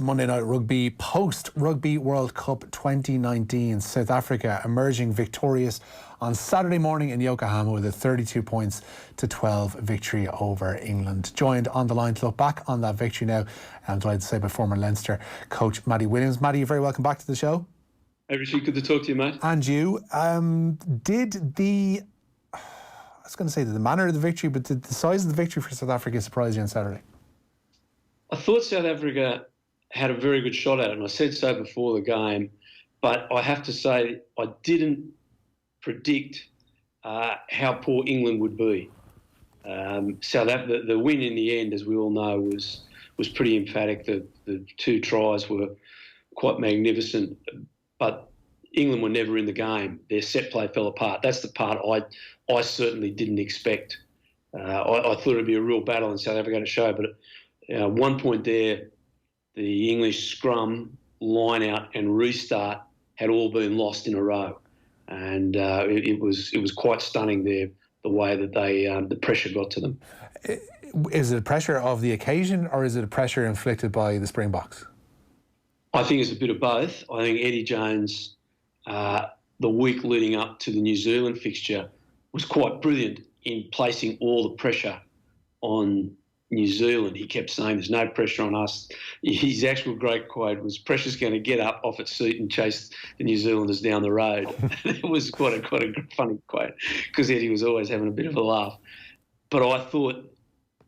Monday Night Rugby post Rugby World Cup 2019. South Africa emerging victorious on Saturday morning in Yokohama with a 32 points to 12 victory over England. Joined on the line to look back on that victory now, I'm delighted to say, by former Leinster coach Matty Williams. Matty, you're very welcome back to the show. Hey Richie, good to talk to you, mate. And you. Did the manner of the victory, but did the size of the victory for South Africa surprise you on Saturday? I thought South Africa had a very good shot at it, and I said so before the game, but I have to say I didn't predict how poor England would be. The win in the end, as we all know, was pretty emphatic. The two tries were quite magnificent, but England were never in the game. Their set play fell apart. That's the part I certainly didn't expect. I thought it'd be a real battle in South Africa to show, but at one point there, the English scrum, line out and restart had all been lost in a row. And it was quite stunning there, the way that the pressure got to them. Is it a pressure of the occasion, or is it a pressure inflicted by the Springboks? I think it's a bit of both. I think Eddie Jones, the week leading up to the New Zealand fixture, was quite brilliant in placing all the pressure on New Zealand. He kept saying there's no pressure on us. His actual great quote was, "Pressure's going to get up off its seat and chase the New Zealanders down the road." It was quite a funny quote, because Eddie was always having a bit of a laugh. But I thought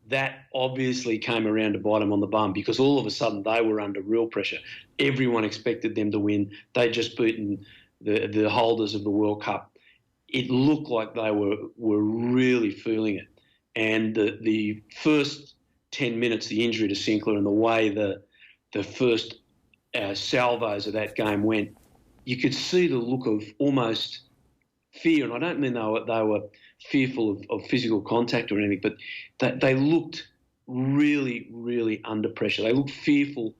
that obviously came around to bite them on the bum, because all of a sudden they were under real pressure. Everyone expected them to win. They'd just beaten the holders of the World Cup. It looked like they were really feeling it. And the first 10 minutes, the injury to Sinclair and the way the first salvos of that game went, you could see the look of almost fear. And I don't mean they were fearful of physical contact or anything, but they looked really, really under pressure. They looked fearful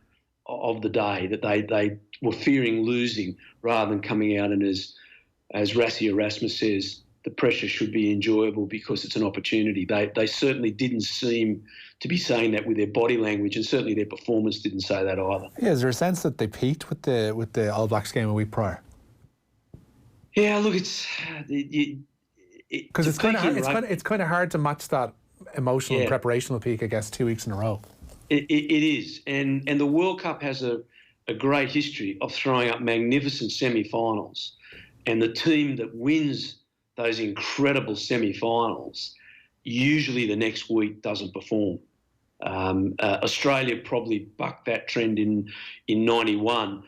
of the day, that they were fearing losing rather than coming out, and as Rassie Erasmus says, the pressure should be enjoyable because it's an opportunity. They certainly didn't seem to be saying that with their body language, and certainly their performance didn't say that either. Yeah, is there a sense that they peaked with the All Blacks game a week prior? Yeah, look, it's because it's kind of hard to match that emotional and preparational peak, I guess, 2 weeks in a row. It is, and the World Cup has a great history of throwing up magnificent semi-finals, and the team that wins those incredible semi-finals usually the next week doesn't perform. Australia probably bucked that trend in 91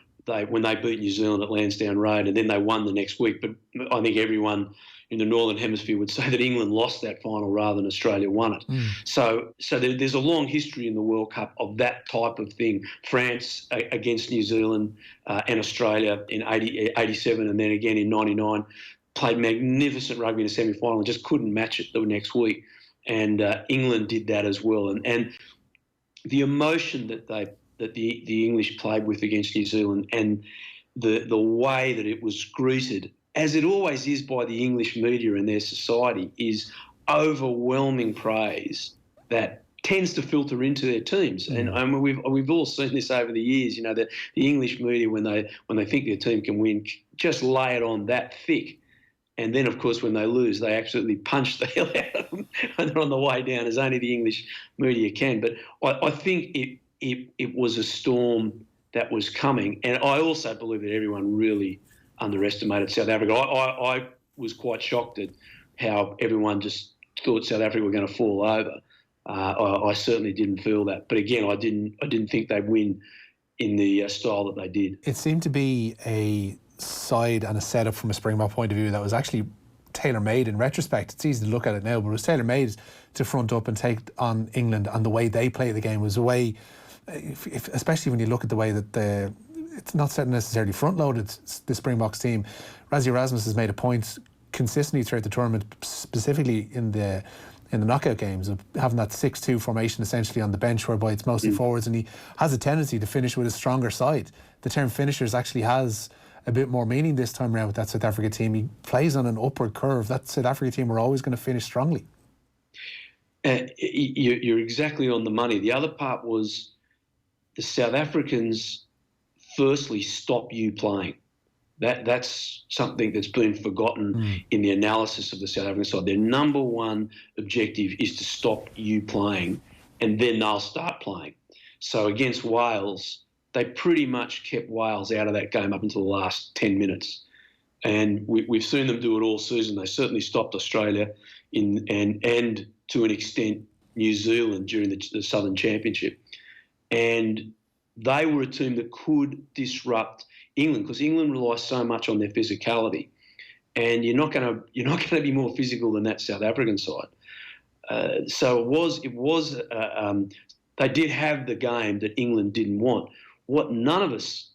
when they beat New Zealand at Lansdowne Road, and then they won the next week. But I think everyone in the Northern Hemisphere would say that England lost that final rather than Australia won it. So there's a long history in the World Cup of that type of thing. France against New Zealand and Australia in 87 and then again in 99. Played magnificent rugby in the semi-final and just couldn't match it the next week. And England did that as well. And the emotion that the English played with against New Zealand, and the way that it was greeted, as it always is by the English media and their society, is overwhelming praise that tends to filter into their teams. And we've all seen this over the years, you know, that the English media, when they think their team can win, just lay it on that thick. And then, of course, when they lose, they absolutely punch the hell out of them and they're on the way down, as only the English media can. But I think it was a storm that was coming. And I also believe that everyone really underestimated South Africa. I was quite shocked at how everyone just thought South Africa were going to fall over. I certainly didn't feel that. But again, I didn't think they'd win in the style that they did. It seemed to be a side and a setup from a Springbok point of view that was actually tailor-made in retrospect. It's easy to look at it now, but it was tailor-made to front up and take on England, and the way they play the game was a way, especially when you look at the way that it's not necessarily front-loaded, the Springboks team. Rassie Erasmus has made a point consistently throughout the tournament, specifically in the knockout games, of having that 6-2 formation essentially on the bench, whereby it's mostly forwards, and he has a tendency to finish with a stronger side. The term finishers actually has a bit more meaning this time around with that South Africa team. He plays on an upward curve. That South Africa team were always going to finish strongly. You're exactly on the money. The other part was the South Africans firstly stop you playing. That's something that's been forgotten in the analysis of the South African side. Their number one objective is to stop you playing, and then they'll start playing. So against Wales, they pretty much kept Wales out of that game up until the last 10 minutes. And we've seen them do it all season. They certainly stopped Australia and to an extent New Zealand during the Southern Championship. And they were a team that could disrupt England, because England relies so much on their physicality, and you're not going to be more physical than that South African side. So they did have the game that England didn't want. What none of us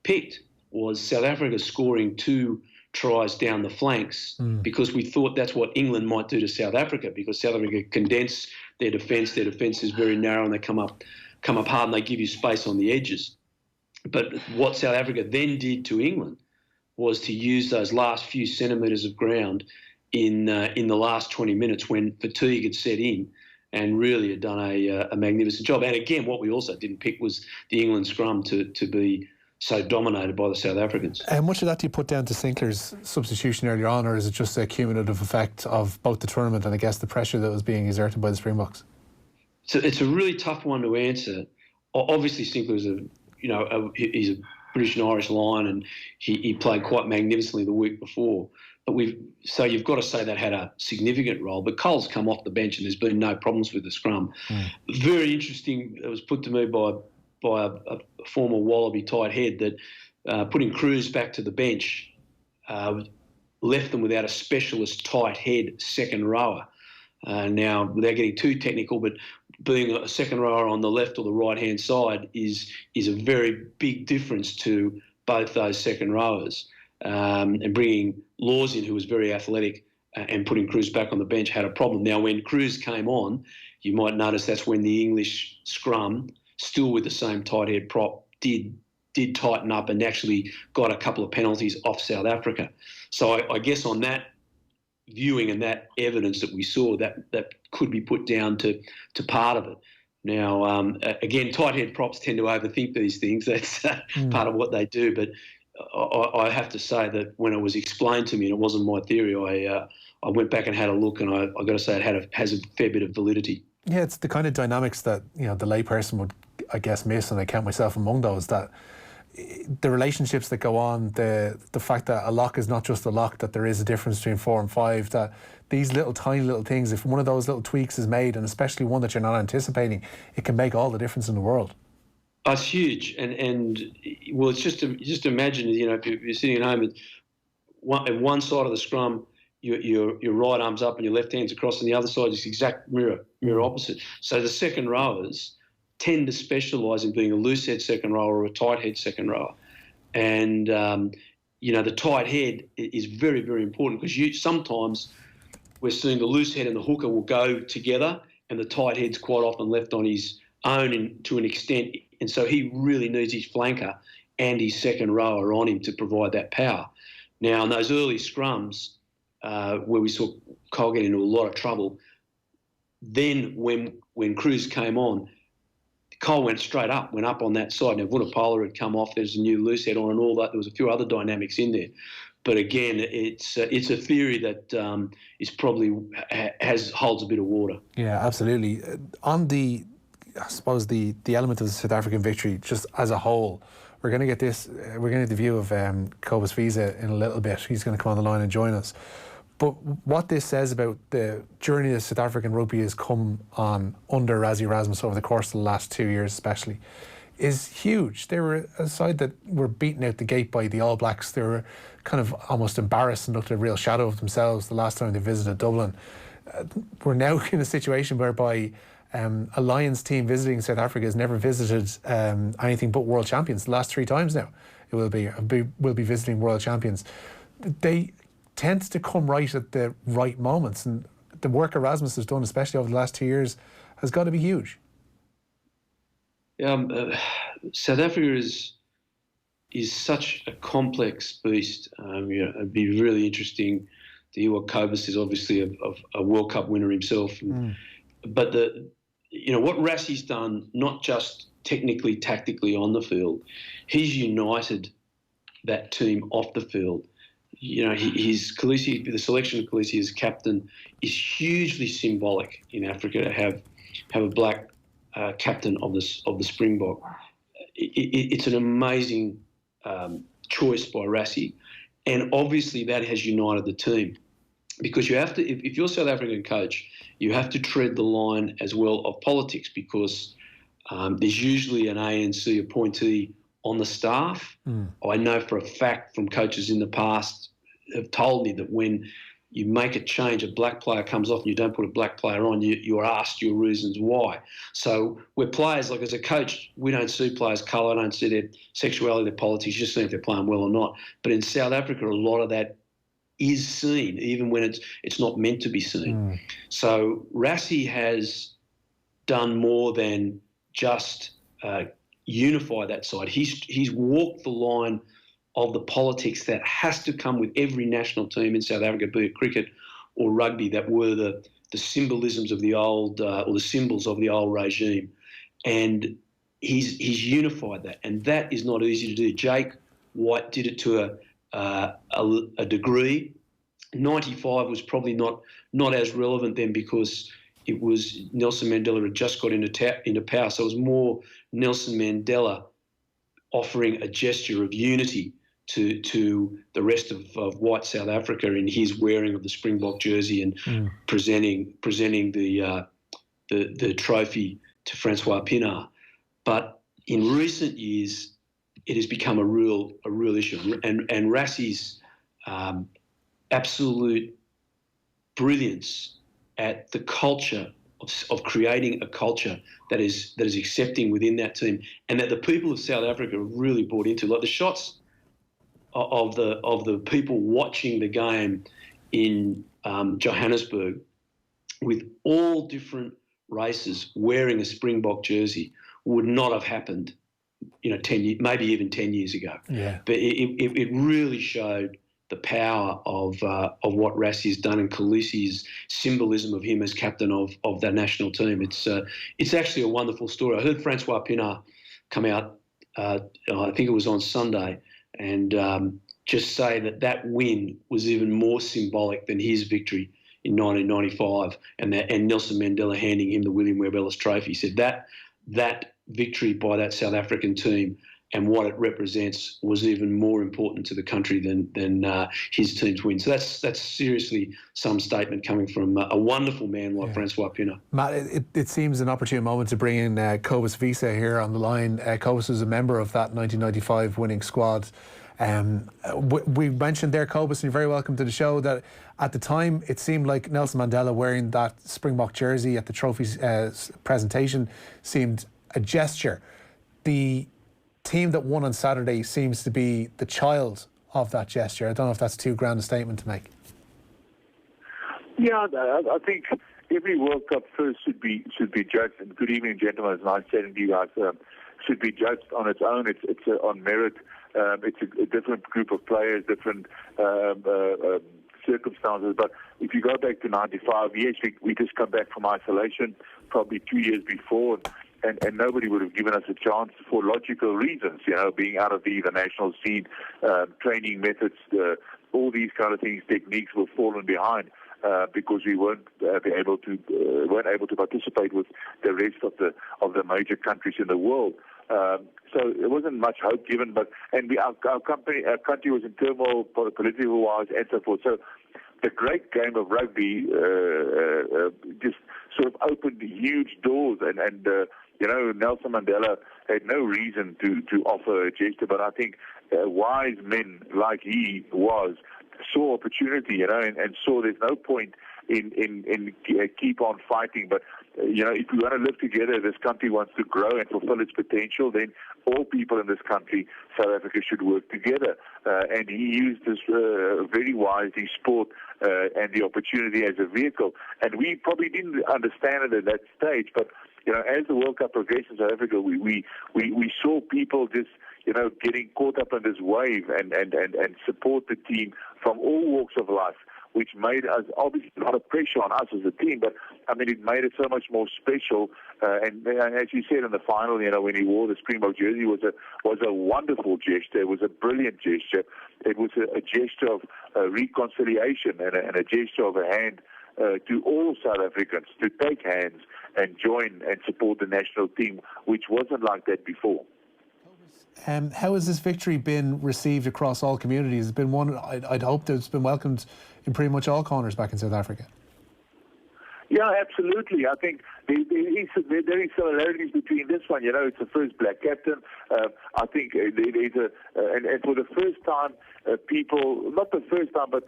picked was South Africa scoring 2 tries down the flanks, because we thought that's what England might do to South Africa, because South Africa condense their defence. Their defence is very narrow, and they come up hard, and they give you space on the edges. But what South Africa then did to England was to use those last few centimetres of ground in the last 20 minutes when fatigue had set in, and really had done a magnificent job. And again, what we also didn't pick was the England scrum to be so dominated by the South Africans. How much of that do you put down to Sinclair's substitution earlier on, or is it just a cumulative effect of both the tournament and I guess the pressure that was being exerted by the Springboks? So it's a really tough one to answer. Obviously, Sinclair is he's a British and Irish line, and he played quite magnificently the week before. But so you've got to say that had a significant role. But Cole's come off the bench, and there's been no problems with the scrum. Very interesting. It was put to me by a former Wallaby tight head that putting Cruz back to the bench left them without a specialist tight head second rower. Now, without getting too technical, but being a second rower on the left or the right-hand side is a very big difference to both those second rowers. And bringing Laws in, who was very athletic, and putting Cruz back on the bench had a problem. Now, when Cruz came on, you might notice that's when the English scrum, still with the same tight head prop, did tighten up and actually got a couple of penalties off South Africa. So I guess on that viewing and that evidence that we saw, that could be put down to part of it. Now, again, tight head props tend to overthink these things. That's part of what they do. But I have to say that when it was explained to me, and it wasn't my theory, I went back and had a look, and I got to say it has a fair bit of validity. Yeah, it's the kind of dynamics that the layperson would, I guess, miss, and I count myself among those. That the relationships that go on, the fact that a lock is not just a lock, that there is a difference between 4 and 5, that these tiny little things, if one of those little tweaks is made, and especially one that you're not anticipating, it can make all the difference in the world. Oh, it's huge, and well, it's just imagine, if you're sitting at home at one side of the scrum, your right arm's up and your left hand's across, and the other side is exact mirror opposite. So the second rowers tend to specialise in being a loose head second rower or a tight head second rower, and the tight head is very, very important, because sometimes we're seeing the loose head and the hooker will go together, and the tight head's quite often left on his own to an extent, and so he really needs his flanker and his second rower on him to provide that power. Now, in those early scrums where we saw Cole get into a lot of trouble, then when Cruz came on, Cole went straight up, went up on that side. Now, Vunipola had come off, there's a new loose head on and all that. There was a few other dynamics in there. But again, it's a theory that is probably holds a bit of water. Yeah, absolutely. On the element of the South African victory, just as a whole, we're going to get the view of Kobus Wiese in a little bit. He's going to come on the line and join us. But what this says about the journey that South African rugby has come on under Rassie Erasmus over the course of the last 2 years especially is huge. They were a side that were beaten out the gate by the All Blacks. They were kind of almost embarrassed and looked a real shadow of themselves the last time they visited Dublin. We're now in a situation whereby a Lions team visiting South Africa has never visited anything but world champions. The last 3 times now it will be visiting world champions. They tend to come right at the right moments, and the work Erasmus has done, especially over the last 2 years, has got to be huge. South Africa is such a complex beast. It'd be really interesting to hear what Kobus is, obviously a World Cup winner himself. But what Rassie's done, not just technically, tactically on the field. He's united that team off the field. You know, his Kobus, the selection of Kobus as captain is hugely symbolic in Africa to have a black captain of the Springbok. It's an amazing choice by Rassie, and obviously that has united the team, because you have to, if you're a South African coach, you have to tread the line as well of politics, because there's usually an ANC appointee on the staff. I know for a fact from coaches in the past have told me that when you make a change, a black player comes off and you don't put a black player on, you're asked your reasons why. So we're players, like as a coach, we don't see players' colour, I don't see their sexuality, their politics, just see if they're playing well or not. But in South Africa, a lot of that is seen, even when it's not meant to be seen. So Rassie has done more than just unify that side. He's walked the line of the politics that has to come with every national team in South Africa, be it cricket or rugby, that were the symbolisms of the old, or the symbols of the old regime. And he's unified that, and that is not easy to do. Jake White did it to a degree. 95 was probably not as relevant then, because it was Nelson Mandela had just got into power. So it was more Nelson Mandela offering a gesture of unity to the rest of white South Africa in his wearing of the Springbok jersey and presenting the trophy to Francois Pienaar. But in recent years, it has become a real issue. And Rassie's absolute brilliance at the culture of creating a culture that is accepting within that team, and that the people of South Africa have really bought into. Like the shots of the people watching the game in Johannesburg, with all different races wearing a Springbok jersey, would not have happened, 10 years, maybe even 10 years ago. Yeah. But it really showed the power of what Rassie has done, and Kobus's symbolism of him as captain of that national team. It's actually a wonderful story. I heard Francois Pienaar come out, I think it was on Sunday, and just say that win was even more symbolic than his victory in 1995, and Nelson Mandela handing him the William Webb Ellis Trophy. He said that victory by that South African team and what it represents was even more important to the country than his team's win. So that's seriously some statement coming from a wonderful man like Francois Pienaar. Matt, it seems an opportune moment to bring in Kobus Wiese here on the line. Kobus was a member of that 1995 winning squad. We mentioned there, Kobus, and you're very welcome to the show, that at the time it seemed like Nelson Mandela wearing that Springbok jersey at the trophies presentation seemed a gesture. The team that won on Saturday seems to be the child of that gesture. I don't know if that's too grand a statement to make. Yeah, I think every World Cup first should be judged. And good evening, gentlemen. It's nice chatting to you guys. Should be judged on its own. It's on merit. It's a different group of players, different circumstances. But if you go back to 95, yes, we just come back from isolation probably 2 years before. And nobody would have given us a chance for logical reasons, being out of the national scene, training methods, all these kind of things, techniques were fallen behind because we weren't able to participate with the rest of the major countries in the world. So there wasn't much hope given, our country was in turmoil, political wise, and so forth. So the great game of rugby just sort of opened huge doors, and Nelson Mandela had no reason to offer a gesture, but I think wise men like he was saw opportunity, and saw there's no point in keep on fighting. But if we want to live together, this country wants to grow and fulfill its potential, then all people in this country, South Africa, should work together. And he used this very wisely, sport and the opportunity as a vehicle. And we probably didn't understand it at that stage, but as the World Cup progressed in South Africa, we saw people just getting caught up in this wave and support the team from all walks of life, which made us obviously a lot of pressure on us as a team, but I mean, it made it so much more special. And as you said in the final, when he wore the Springbok jersey, was a wonderful gesture. It was a brilliant gesture. It was a gesture of reconciliation and a gesture of a hand to all South Africans to take hands and join and support the national team, which wasn't like that before. How has this victory been received across all communities? It's been one I'd hope that it's been welcomed in pretty much all corners back in South Africa. Yeah, absolutely. I think there is similarities between this one. It's the first black captain. I think there's and for the first time, people, not the first time, but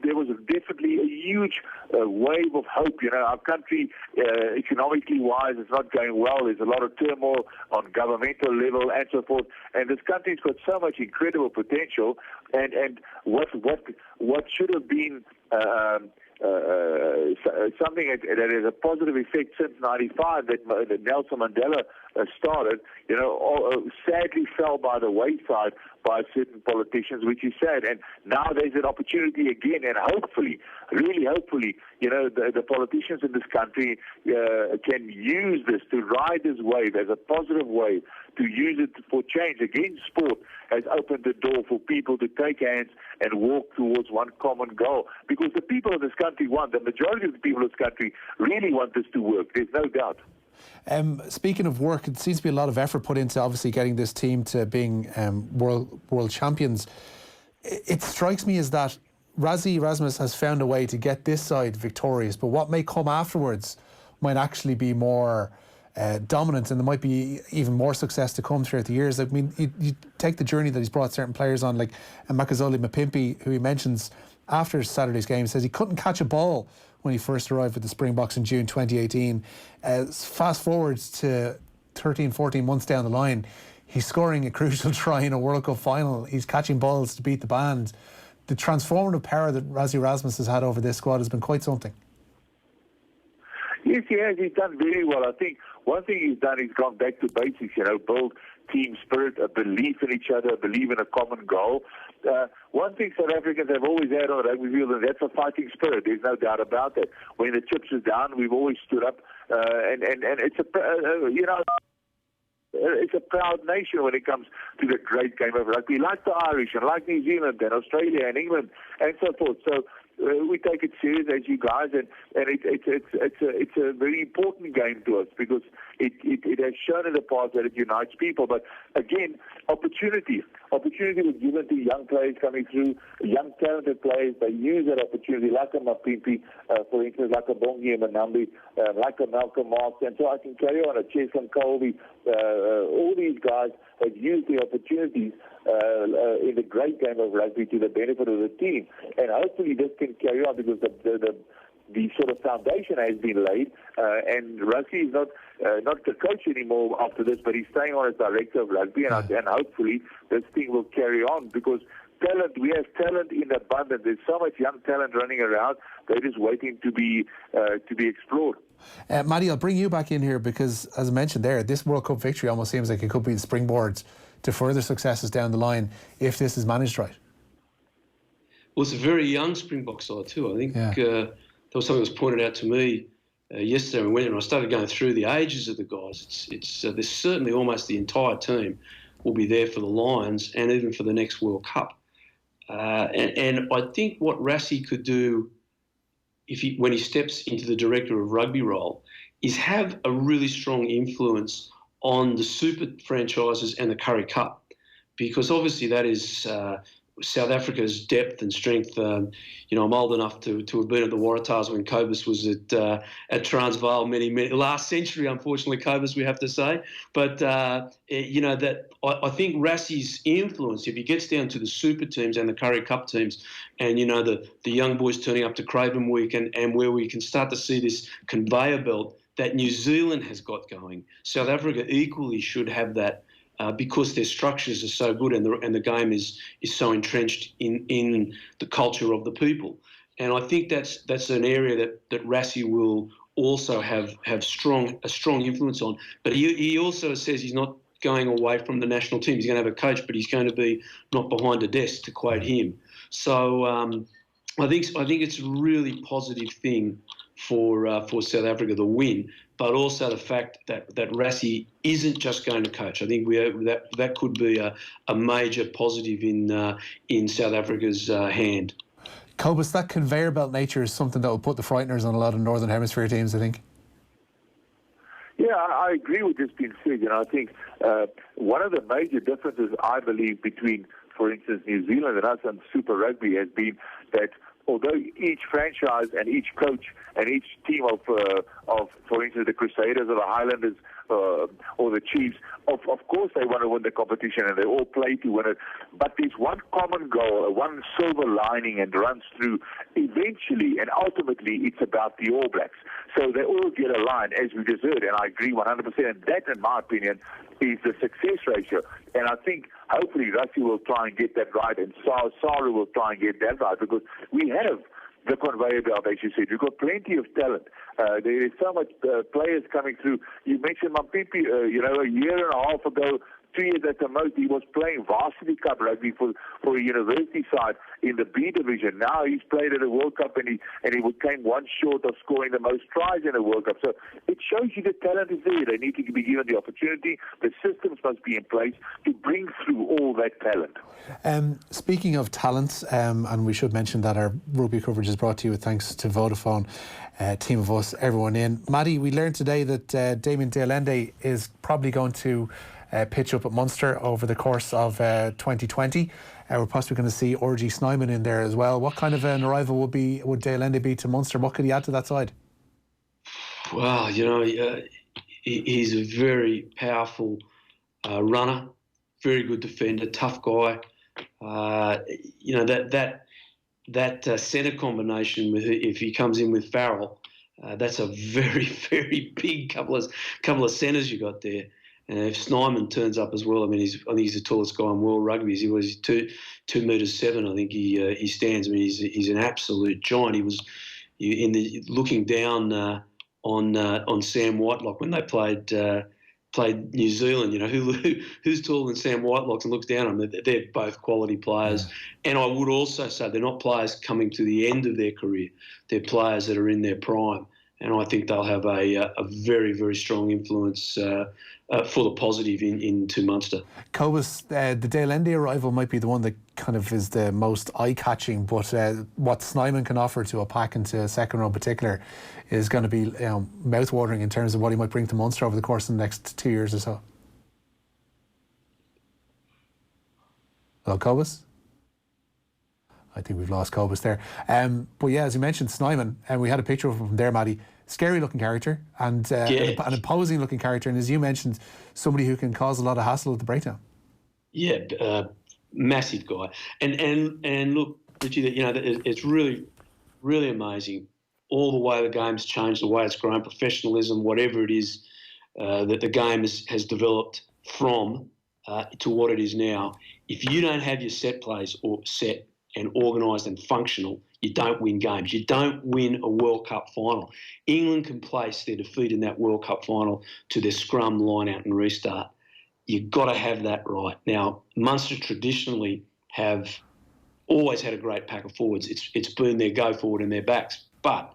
there was definitely a huge wave of hope. Our country, economically wise, is not going well. There's a lot of turmoil on governmental level and so forth. And this country's got so much incredible potential. And what should have been something that has a positive effect since '95 that Nelson Mandela started, sadly fell by the wayside by certain politicians, which is sad. And now there's an opportunity again, and hopefully, really hopefully, the politicians in this country can use this to ride this wave as a positive wave, to use it for change. Again, sport has opened the door for people to take hands and walk towards one common goal. Because the people of this country the majority of the people of this country really want this to work. There's no doubt. Speaking of work, it seems to be a lot of effort put into obviously getting this team to being world champions. It strikes me as that Rassie Erasmus has found a way to get this side victorious, but what may come afterwards might actually be more dominant, and there might be even more success to come throughout the years. I mean, you take the journey that he's brought certain players on, like Makazole Mapimpi, who he mentions after Saturday's game, says he couldn't catch a ball when he first arrived with the Springboks in June 2018. Fast forwards to 13, 14 months down the line, he's scoring a crucial try in a World Cup final. He's catching balls to beat the band. The transformative power that Rassie Erasmus has had over this squad has been quite something. Yes, he has. He's done very well. I think one thing he's done, he's gone back to basics, build team spirit, a belief in each other, a belief in a common goal. One thing South Africans have always had on the rugby field, and that's a fighting spirit. There's no doubt about that. When the chips are down, we've always stood up, and it's it's a proud nation when it comes to the great game of rugby, like the Irish and like New Zealand and Australia and England and so forth. So we take it serious as you guys, and it's a very important game to us because it has shown in the past that it unites people. But again, opportunity was given to young players coming through, young talented players. They use that opportunity, like a Mapimpi, for instance, like a Bongi and Manambi, like a Malcolm Marks, and so I can carry on. A Cheslin Colby, all these guys have used the opportunities in the great game of rugby to the benefit of the team, and hopefully this can carry on because the sort of foundation has been laid, and Rassie is not the coach anymore after this, but he's staying on as director of rugby, and hopefully this thing will carry on because we have talent in abundance. There's so much young talent running around. They're just waiting to be explored. Matty, I'll bring you back in here because, as I mentioned there, this World Cup victory almost seems like it could be the springboard to further successes down the line if this is managed right. Well, it's a very young Springbok side too. I think there was something that was pointed out to me yesterday when I started going through the ages of the guys. It's there's certainly almost the entire team will be there for the Lions and even for the next World Cup. And I think what Rassie could do when he steps into the director of rugby role is have a really strong influence on the super franchises and the Currie Cup, because obviously that is South Africa's depth and strength. I'm old enough to have been at the Waratahs when Kobus was at Transvaal many last century. Unfortunately, Kobus, we have to say, but that I think Rassie's influence, if he gets down to the super teams and the Currie Cup teams, and the young boys turning up to Craven Week, and where we can start to see this conveyor belt that New Zealand has got going, South Africa equally should have that. Because their structures are so good and the game is so entrenched in the culture of the people. And I think that's an area that Rassie will also have a strong influence on. But he also says he's not going away from the national team. He's going to have a coach, but he's going to be not behind a desk, to quote him. So, I think it's a really positive thing for South Africa, the win, but also the fact that Rassie isn't just going to coach. I think that could be a major positive in South Africa's hand. Kobus, that conveyor belt nature is something that will put the frighteners on a lot of Northern Hemisphere teams, I think. Yeah, I agree with this being said. I think one of the major differences, I believe, between, for instance, New Zealand and us and Super Rugby has been that although each franchise and each coach and each team of for instance, the Crusaders or the Highlanders or the Chiefs, of course they want to win the competition and they all play to win it. But there's one common goal, one silver lining, and runs through eventually and ultimately it's about the All Blacks. So they all get aligned, as we just heard, and I agree 100%. And that, in my opinion, is the success ratio. And I think hopefully Rassie will try and get that right, and Saru will try and get that right, because we have the conveyor belt, as you said. We've got plenty of talent. There is so much players coming through. You mentioned Mampipi, a year and a half ago, 2 years at the most, he was playing varsity cup rugby for a university side in the B division. Now he's played at a World Cup and he came one short of scoring the most tries in a World Cup. So it shows you the talent is there. They need to be given the opportunity. The systems must be in place to bring through all that talent. Speaking of talent, and we should mention that our rugby coverage is brought to you with thanks to Vodafone, team of us, everyone in. Maddie, we learned today that Damien de Allende is probably going to pitch up at Munster over the course of 2020. We're possibly going to see R.G. Snyman in there as well. What kind of an arrival would de Allende be to Munster? What could he add to that side? Well, he's a very powerful runner, very good defender, tough guy. That centre combination with, if he comes in with Farrell, that's a very, very big couple of centres you got there. And if Snyman turns up as well, I think he's the tallest guy in world rugby. He's 2 metres 7. I think he stands. I mean, he's an absolute giant. He was looking down on Sam Whitelock when they played New Zealand. Who's taller than Sam Whitelock and looks down on them? They're both quality players. Yeah. And I would also say they're not players coming to the end of their career. They're players that are in their prime. And I think they'll have a very, very strong influence for the positive into Munster. Kobus, the de Allende arrival might be the one that kind of is the most eye-catching, but what Snyman can offer to a pack and to a second row in particular is going to be mouth-watering in terms of what he might bring to Munster over the course of the next 2 years or so. Hello, Kobus? I think we've lost Kobus there. But yeah, as you mentioned, Snyman, and we had a picture of him there, Maddie. Scary looking character and an imposing looking character. And as you mentioned, somebody who can cause a lot of hassle at the breakdown. Yeah, massive guy. And look, Richie, it's really, really amazing all the way the game's changed, the way it's grown, professionalism, whatever it is that the game has developed from to what it is now. If you don't have your set plays or set and organised and functional, you don't win games. You don't win a World Cup final. England can place their defeat in that World Cup final to their scrum, line out and restart. You've got to have that right. Now, Munster traditionally have always had a great pack of forwards. It's been their go forward and their backs. But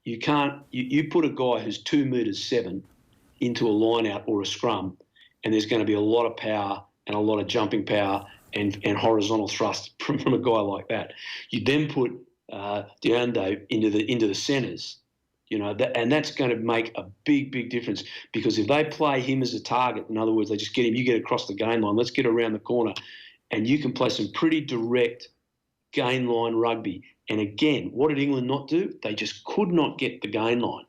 you can't, you put a guy who's 2 metres 7 into a line out or a scrum, and there's going to be a lot of power and a lot of jumping power and horizontal thrust from a guy like that. You then put Deande into the centres, and that's going to make a big, big difference, because if they play him as a target, in other words, they just get him, you get across the game line, let's get around the corner, and you can play some pretty direct gain line rugby. And again, what did England not do? They just could not get the gain line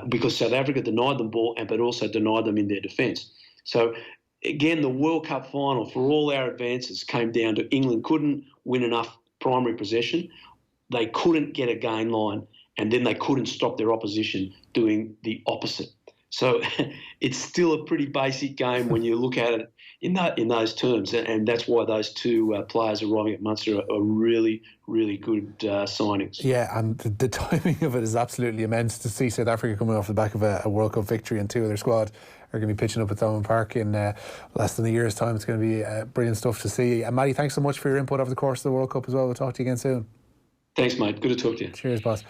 because South Africa denied them ball, but also denied them in their defence. So again, the World Cup final, for all our advances, came down to England couldn't win enough primary possession. They couldn't get a gain line, and then they couldn't stop their opposition doing the opposite. So it's still a pretty basic game when you look at it in those terms, and that's why those two players arriving at Munster are really, really good signings. Yeah, and the timing of it is absolutely immense to see South Africa coming off the back of a World Cup victory, and two of their squad are going to be pitching up at Thomond Park in less than a year's time. It's going to be brilliant stuff to see. And Maddie, thanks so much for your input over the course of the World Cup as well. We'll talk to you again soon. Thanks, mate. Good to talk to you. Cheers, boss.